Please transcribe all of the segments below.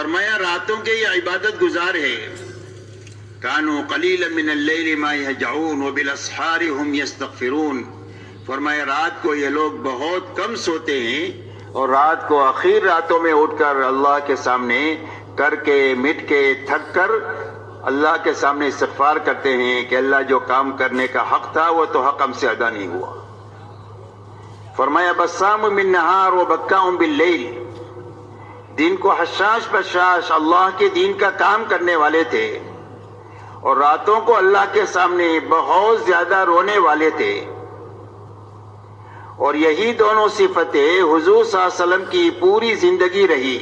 فرمایا راتوں کے یہ عبادت گزار ہے. کانوا قلیلا من اللیل ما یہجعون وبالاسحار هم یستغفرون. فرمایا رات کو یہ لوگ بہت کم سوتے ہیں اور رات کو آخر راتوں میں اٹھ کر اللہ کے سامنے کر کے مٹ کے تھک کر اللہ کے سامنے استغفار کرتے ہیں کہ اللہ جو کام کرنے کا حق تھا وہ تو حق ہم سے ادا نہیں ہوا. فرمایا بسام من نہار و بکاء باللیل. دن کو حشاش بشاش اللہ کے دین کا کام کرنے والے تھے اور راتوں کو اللہ کے سامنے بہت زیادہ رونے والے تھے. اور یہی دونوں صفتیں حضور صلی اللہ علیہ وسلم کی پوری زندگی رہی.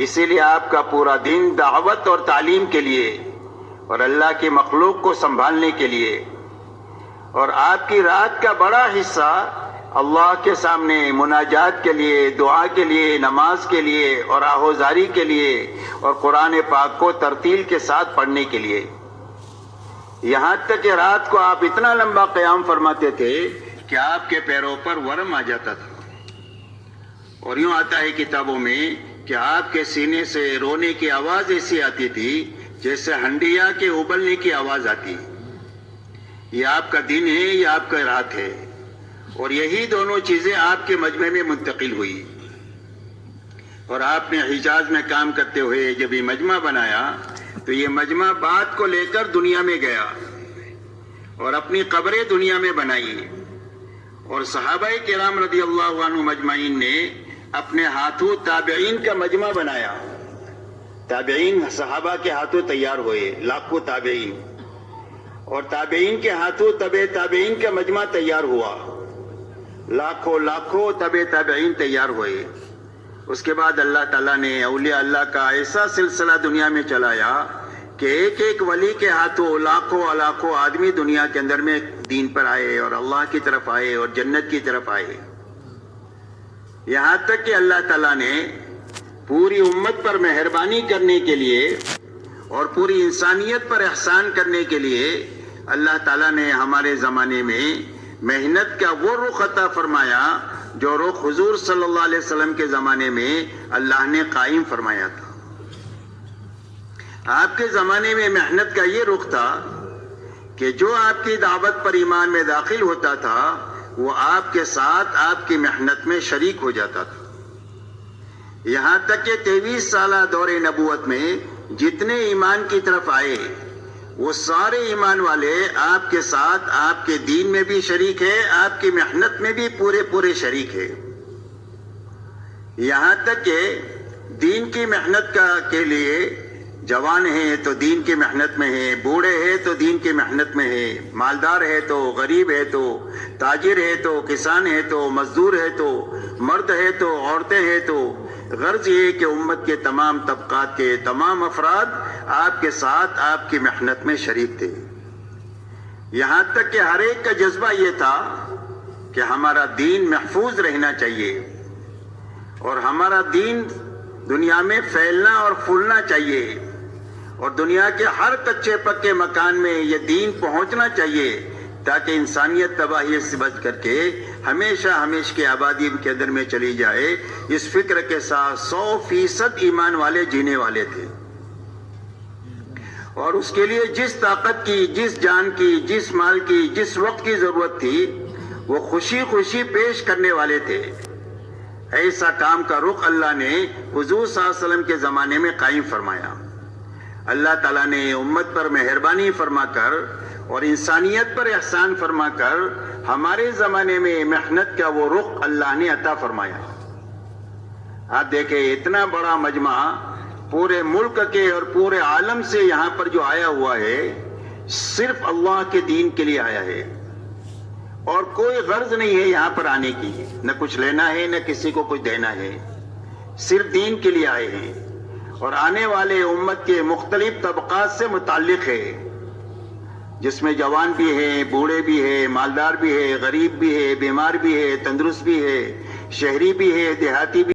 اسی لیے آپ کا پورا دن دعوت اور تعلیم کے لیے اور اللہ کی مخلوق کو سنبھالنے کے لیے، اور آپ کی رات کا بڑا حصہ اللہ کے سامنے مناجات کے لیے، دعا کے لیے، نماز کے لیے اور آہوزاری کے لیے اور قرآن پاک کو ترتیل کے ساتھ پڑھنے کے لیے. یہاں تک کہ رات کو آپ اتنا لمبا قیام فرماتے تھے کہ آپ کے پیروں پر ورم آ جاتا تھا. اور یوں آتا ہے کتابوں میں کہ آپ کے سینے سے رونے کی آواز ایسی آتی تھی جیسے ہنڈیا کے ابلنے کی آواز آتی. یہ آپ کا دن ہے، یہ آپ کا رات ہے. اور یہی دونوں چیزیں آپ کے مجمع میں منتقل ہوئی. اور آپ نے حجاز میں کام کرتے ہوئے جب یہ مجمع بنایا تو یہ مجمع بات کو لے کر دنیا میں گیا اور اپنی قبریں دنیا میں بنائی. اور صحابہ کرام رضی اللہ عنہ مجمعین نے اپنے ہاتھوں تابعین کا مجمع بنایا. تابعین صحابہ کے ہاتھوں تیار ہوئے، لاکھوں تابعین، اور تابعین کے ہاتھوں تبع تابعین کا مجمع تیار ہوا، لاکھوں تبع تابعین تیار ہوئے. اس کے بعد اللہ تعالیٰ نے اولیاء اللہ کا ایسا سلسلہ دنیا میں چلایا کہ ایک ایک ولی کے ہاتھوں لاکھوں آدمی دنیا کے اندر میں دین پر آئے اور اللہ کی طرف آئے اور جنت کی طرف آئے. یہاں تک کہ اللہ تعالیٰ نے پوری امت پر مہربانی کرنے کے لیے اور پوری انسانیت پر احسان کرنے کے لیے اللہ تعالیٰ نے ہمارے زمانے میں محنت کا وہ رخ عطا فرمایا جو رخ حضور صلی اللہ علیہ وسلم کے زمانے میں اللہ نے قائم فرمایا تھا. آپ کے زمانے میں محنت کا یہ رخ تھا کہ جو آپ کی دعوت پر ایمان میں داخل ہوتا تھا وہ آپ کے ساتھ آپ کی محنت میں شریک ہو جاتا تھا. یہاں تک کہ 23 سالہ دور نبوت میں جتنے ایمان کی طرف آئے وہ سارے ایمان والے آپ کے ساتھ آپ کے دین میں بھی شریک ہے، آپ کی محنت میں بھی پورے شریک ہے. یہاں تک کہ دین کی محنت کے لیے جوان ہیں تو دین کی محنت میں ہے، بوڑھے ہیں تو دین کی محنت میں ہے، مالدار ہے تو غریب ہے تو تاجر ہے تو کسان ہے تو مزدور ہے تو مرد ہے تو عورتیں ہیں تو غرض یہ کہ امت کے تمام طبقات کے تمام افراد آپ کے ساتھ آپ کی محنت میں شریک تھے. یہاں تک کہ ہر ایک کا جذبہ یہ تھا کہ ہمارا دین محفوظ رہنا چاہیے اور ہمارا دین دنیا میں پھیلنا اور پھولنا چاہیے اور دنیا کے ہر کچے پکے مکان میں یہ دین پہنچنا چاہیے تاکہ انسانیت تباہی سے بچ کر کے ہمیشہ کی آبادی کے اندر میں چلی جائے. اس فکر کے ساتھ 100% ایمان والے جینے والے تھے اور اس کے لیے جس طاقت کی، جس جان کی، جس مال کی، جس وقت کی ضرورت تھی وہ خوشی پیش کرنے والے تھے. ایسا کام کا رخ اللہ نے حضور صلی اللہ علیہ وسلم کے زمانے میں قائم فرمایا. اللہ تعالیٰ نے امت پر مہربانی فرما کر اور انسانیت پر احسان فرما کر ہمارے زمانے میں محنت کا وہ رخ اللہ نے عطا فرمایا. آپ دیکھیں اتنا بڑا مجمع پورے ملک کے اور پورے عالم سے یہاں پر جو آیا ہوا ہے صرف اللہ کے دین کے لیے آیا ہے اور کوئی غرض نہیں ہے یہاں پر آنے کی، نہ کچھ لینا ہے نہ کسی کو کچھ دینا ہے، صرف دین کے لیے آئے ہیں. اور آنے والے امت کے مختلف طبقات سے متعلق ہے جس میں جوان بھی ہیں، بوڑھے بھی ہیں، مالدار بھی ہے، غریب بھی ہے، بیمار بھی ہے، تندرست بھی ہے، شہری بھی ہے، دیہاتی بھی